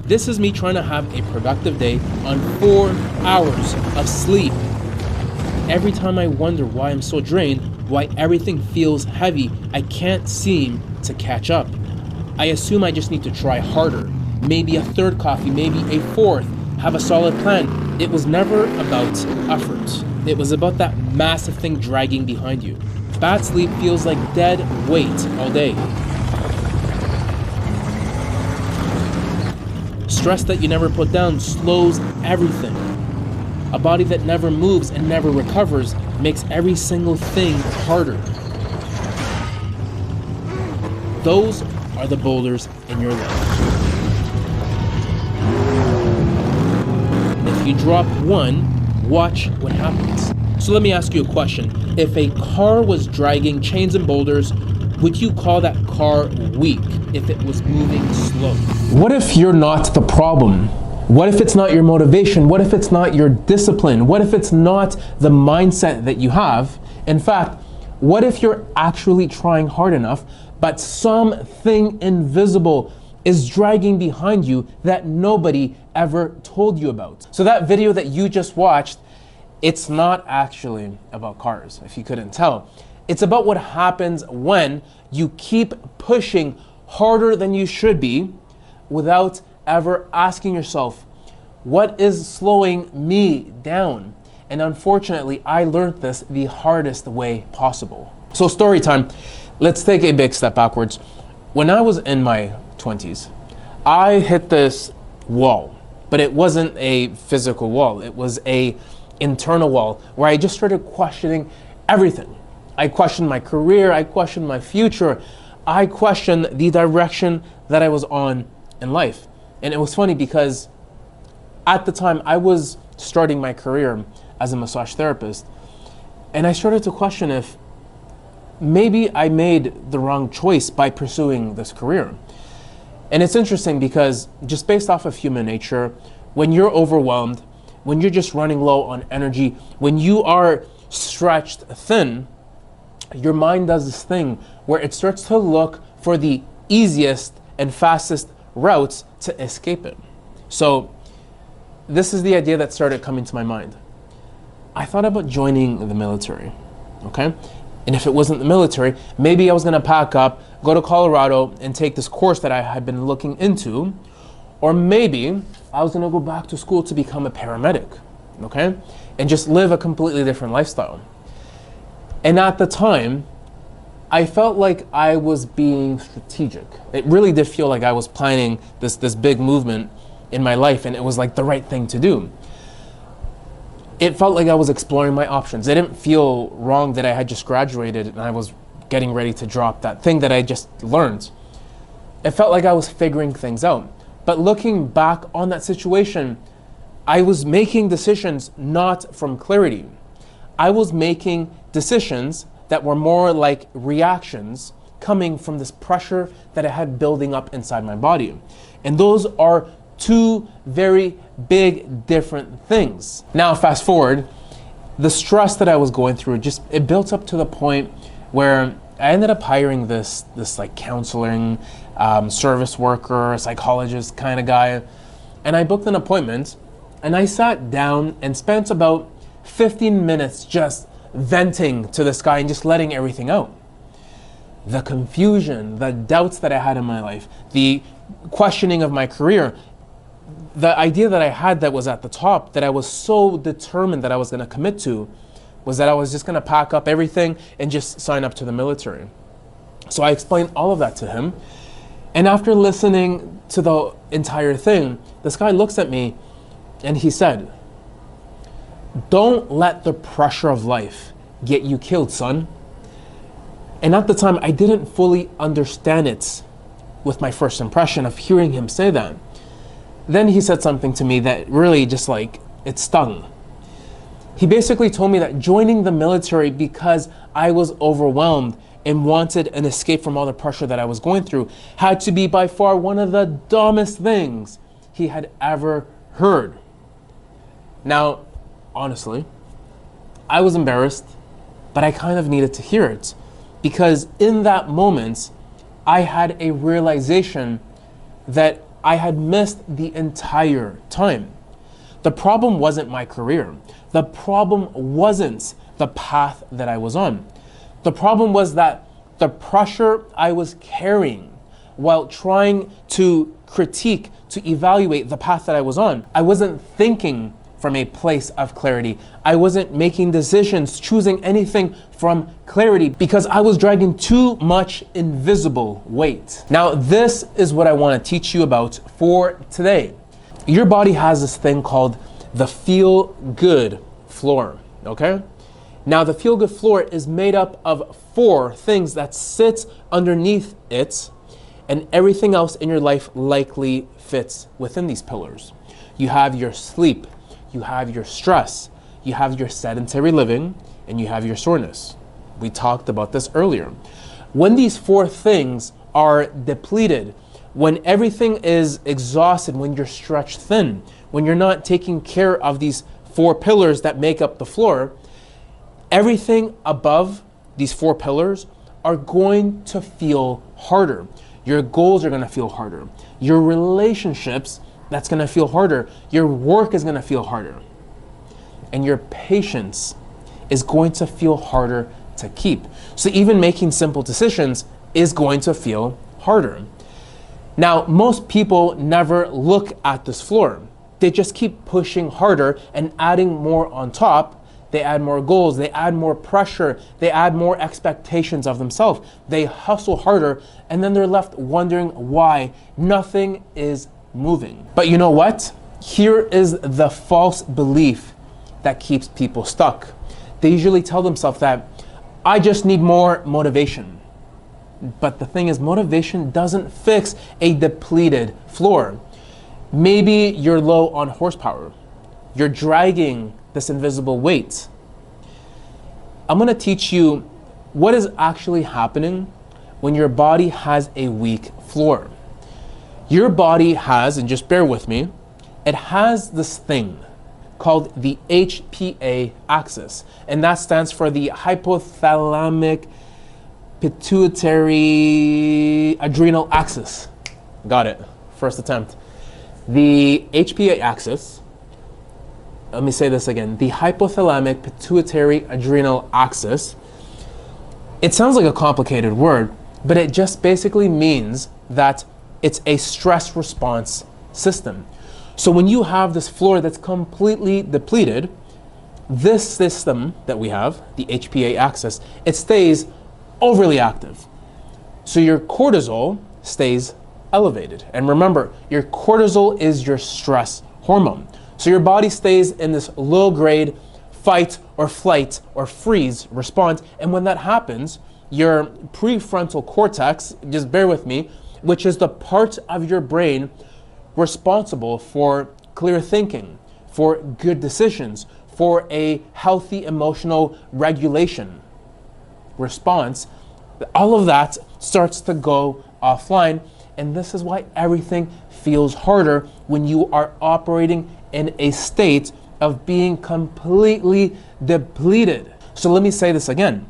This is me trying to have a productive day on 4 hours of sleep. Every time I wonder why I'm so drained, why everything feels heavy, I can't seem to catch up. I assume I just need to try harder. Maybe a third coffee, maybe a fourth, have a solid plan. It was never about effort. It was about that massive thing dragging behind you. Bad sleep feels like dead weight all day. Stress that you never put down slows everything. A body that never moves and never recovers makes every single thing harder. Those are the boulders in your life. And if you drop one, watch what happens. So let me ask you a question. If a car was dragging chains and boulders, would you call that car weak if it was moving slow? What if you're not the problem? What if it's not your motivation? What if it's not your discipline? What if it's not the mindset that you have? In fact, what if you're actually trying hard enough, but something invisible is dragging behind you that nobody ever told you about? So that video that you just watched, it's not actually about cars, if you couldn't tell. It's about what happens when you keep pushing harder than you should be without ever asking yourself, what is slowing me down? And unfortunately, I learned this the hardest way possible. So story time. Let's take a big step backwards. When I was in my 20s, I hit this wall, but it wasn't a physical wall. It was a internal wall where I just started questioning everything. I questioned my career. I questioned my future. I questioned the direction that I was on in life. And it was funny because at the time I was starting my career as a massage therapist, and I started to question if maybe I made the wrong choice by pursuing this career. And it's interesting because just based off of human nature, when you're overwhelmed, when you're just running low on energy, when you are stretched thin, your mind does this thing where it starts to look for the easiest and fastest routes to escape it. So this is the idea that started coming to my mind. I thought about joining the military, okay? And if it wasn't the military, maybe I was gonna pack up, go to Colorado and take this course that I had been looking into, or maybe I was gonna go back to school to become a paramedic, okay? And just live a completely different lifestyle. And at the time, I felt like I was being strategic. It really did feel like I was planning this big movement in my life, and it was like the right thing to do. It felt like I was exploring my options. It didn't feel wrong that I had just graduated and I was getting ready to drop that thing that I just learned. It felt like I was figuring things out. But looking back on that situation, I was making decisions not from clarity. I was making decisions that were more like reactions coming from this pressure that I had building up inside my body. And those are two very big different things. Now fast forward, the stress that I was going through, it built up to the point where I ended up hiring this like counseling, service worker, psychologist kind of guy. And I booked an appointment and I sat down and spent about 15 minutes just venting to this guy and just letting everything out. The confusion, the doubts that I had in my life, the questioning of my career, the idea that I had that was at the top, that I was so determined that I was gonna commit to, was that I was just gonna pack up everything and just sign up to the military. So I explained all of that to him. And after listening to the entire thing, this guy looks at me and he said, "Don't let the pressure of life get you killed, son." And at the time, I didn't fully understand it with my first impression of hearing him say that. Then he said something to me that really just like, it stung. He basically told me that joining the military because I was overwhelmed and wanted an escape from all the pressure that I was going through had to be by far one of the dumbest things he had ever heard. Now, honestly, I was embarrassed, but I kind of needed to hear it because in that moment, I had a realization that I had missed the entire time. The problem wasn't my career. The problem wasn't the path that I was on. The problem was that the pressure I was carrying while trying to critique, to evaluate the path that I was on, I wasn't thinking from a place of clarity. I wasn't making decisions, choosing anything from clarity because I was dragging too much invisible weight. Now, this is what I want to teach you about for today. Your body has this thing called the feel good floor, okay? Now, the feel good floor is made up of 4 things that sit underneath it, and everything else in your life likely fits within these pillars. You have your sleep, you have your stress, you have your sedentary living, and you have your soreness. We talked about this earlier. When these 4 things are depleted, when everything is exhausted, when you're stretched thin, when you're not taking care of these 4 pillars that make up the floor, everything above these 4 pillars are going to feel harder. Your goals are going to feel harder. Your relationships, that's going to feel harder. Your work is going to feel harder. And your patience is going to feel harder to keep. So even making simple decisions is going to feel harder. Now, most people never look at this floor. They just keep pushing harder and adding more on top. They add more goals, they add more pressure, they add more expectations of themselves. They hustle harder, and then they're left wondering why nothing is moving. But you know what? Here is the false belief that keeps people stuck. They usually tell themselves that, I just need more motivation. But the thing is, motivation doesn't fix a depleted floor. Maybe you're low on horsepower. You're dragging this invisible weight. I'm going to teach you what is actually happening when your body has a weak floor. Your body has, and just bear with me, it has this thing called the HPA axis, and that stands for the hypothalamic pituitary adrenal axis. Got it. First attempt. The HPA axis, let me say this again, the hypothalamic pituitary adrenal axis. It sounds like a complicated word, but it just basically means that it's a stress response system. So when you have this floor that's completely depleted, this system that we have, the HPA axis, it stays overly active. So your cortisol stays elevated. And remember, your cortisol is your stress hormone. So your body stays in this low grade fight or flight or freeze response. And when that happens, your prefrontal cortex, just bear with me, which is the part of your brain responsible for clear thinking, for good decisions, for a healthy emotional regulation response, all of that starts to go offline. And this is why everything feels harder when you are operating in a state of being completely depleted. So let me say this again.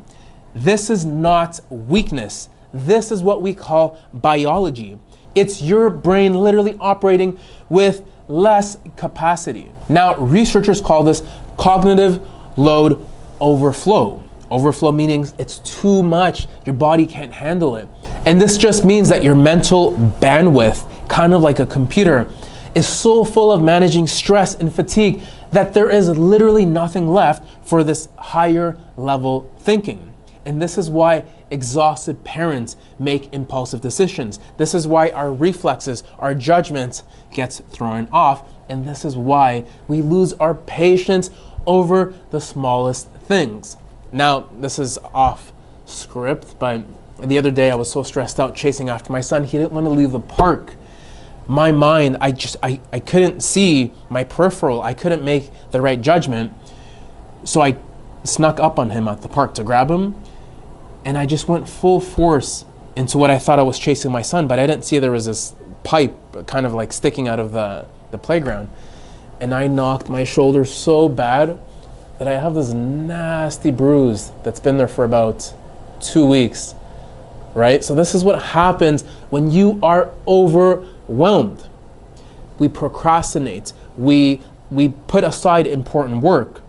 This is not weakness. This is what we call biology. It's your brain literally operating with less capacity. Now, researchers call this cognitive load overflow. Overflow meaning it's too much. Your body can't handle it. And this just means that your mental bandwidth, kind of like a computer, is so full of managing stress and fatigue that there is literally nothing left for this higher level thinking. And this is why exhausted parents make impulsive decisions. This is why our reflexes, our judgment gets thrown off. And this is why we lose our patience over the smallest things. Now, this is off script, but the other day I was so stressed out chasing after my son. He didn't want to leave the park. My mind, I couldn't see my peripheral. I couldn't make the right judgment. So I snuck up on him at the park to grab him. And I just went full force into what I thought I was chasing my son, but I didn't see there was this pipe kind of like sticking out of the playground. And I knocked my shoulder so bad that I have this nasty bruise that's been there for about 2 weeks, right? So this is what happens when you are overwhelmed. we procrastinate, we put aside important work.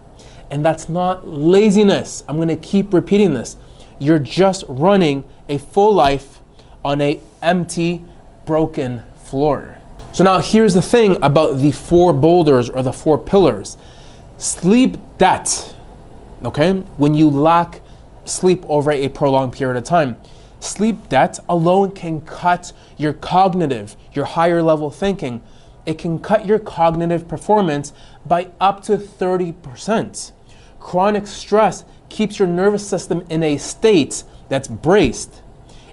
And that's not laziness. I'm going to keep repeating this. You're just running a full life on an empty, broken floor. So now here's the thing about the 4 boulders or the 4 pillars. Sleep debt, okay? When you lack sleep over a prolonged period of time, sleep debt alone can cut your cognitive, your higher level thinking. It can cut your cognitive performance by up to 30%. Chronic stress keeps your nervous system in a state that's braced.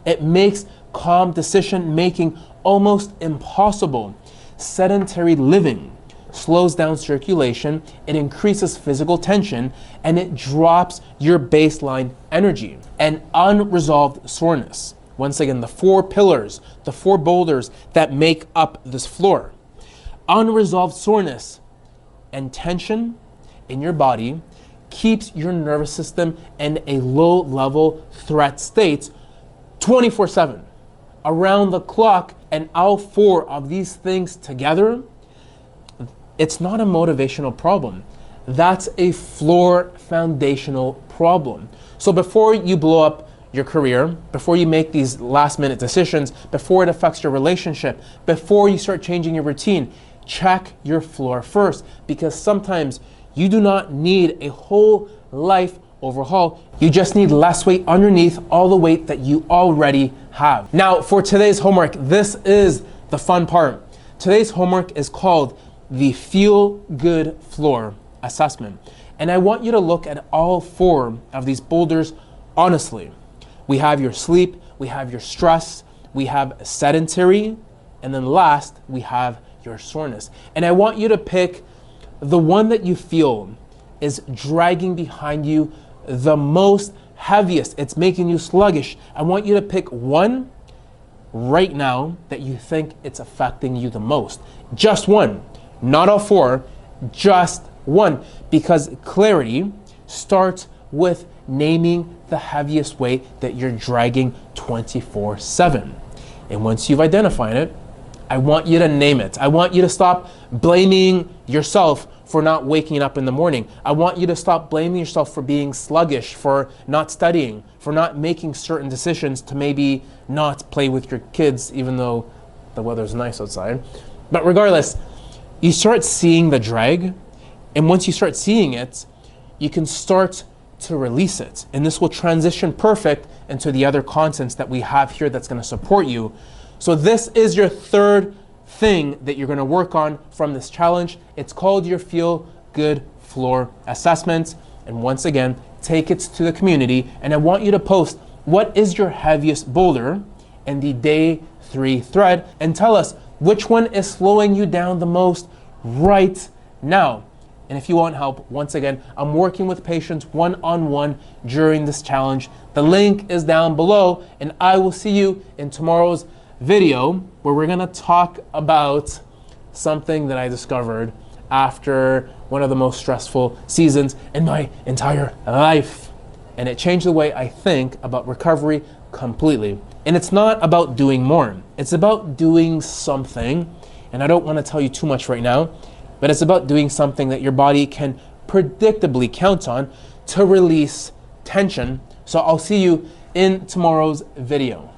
It makes calm decision making almost impossible. Sedentary living slows down circulation, it increases physical tension, and it drops your baseline energy. And unresolved soreness. Once again, the 4 pillars, the 4 boulders that make up this floor. Unresolved soreness and tension in your body keeps your nervous system in a low-level threat state 24/7, around the clock. And all 4 of these things together, it's not a motivational problem. That's a floor foundational problem. So before you blow up your career, before you make these last-minute decisions, before it affects your relationship, before you start changing your routine, check your floor first, because sometimes you do not need a whole life overhaul. You just need less weight underneath all the weight that you already have. Now, for today's homework, this is the fun part. Today's homework is called the Feel Good Floor Assessment. And I want you to look at all 4 of these boulders honestly. We have your sleep, we have your stress, we have sedentary, and then last, we have your soreness. And I want you to pick the one that you feel is dragging behind you the most, heaviest. It's making you sluggish. I want you to pick one right now that you think it's affecting you the most. Just one, not all 4, just one. Because clarity starts with naming the heaviest weight that you're dragging 24/7. And once you've identified it, I want you to name it. I want you to stop blaming yourself for not waking up in the morning. I want you to stop blaming yourself for being sluggish, for not studying, for not making certain decisions to maybe not play with your kids, even though the weather's nice outside. But regardless, you start seeing the drag, and once you start seeing it, you can start to release it. And this will transition perfect into the other contents that we have here that's going to support you. So this is your 3rd thing that you're going to work on from this challenge. It's called your Feel Good Floor Assessment. And once again, take it to the community. And I want you to post what is your heaviest boulder in the day 3 thread, and tell us which one is slowing you down the most right now. And if you want help, once again, I'm working with patients one-on-one during this challenge. The link is down below, and I will see you in tomorrow's video where we're gonna talk about something that I discovered after one of the most stressful seasons in my entire life. And it changed the way I think about recovery completely. And it's not about doing more. It's about doing something, and I don't want to tell you too much right now, but it's about doing something that your body can predictably count on to release tension. So I'll see you in tomorrow's video.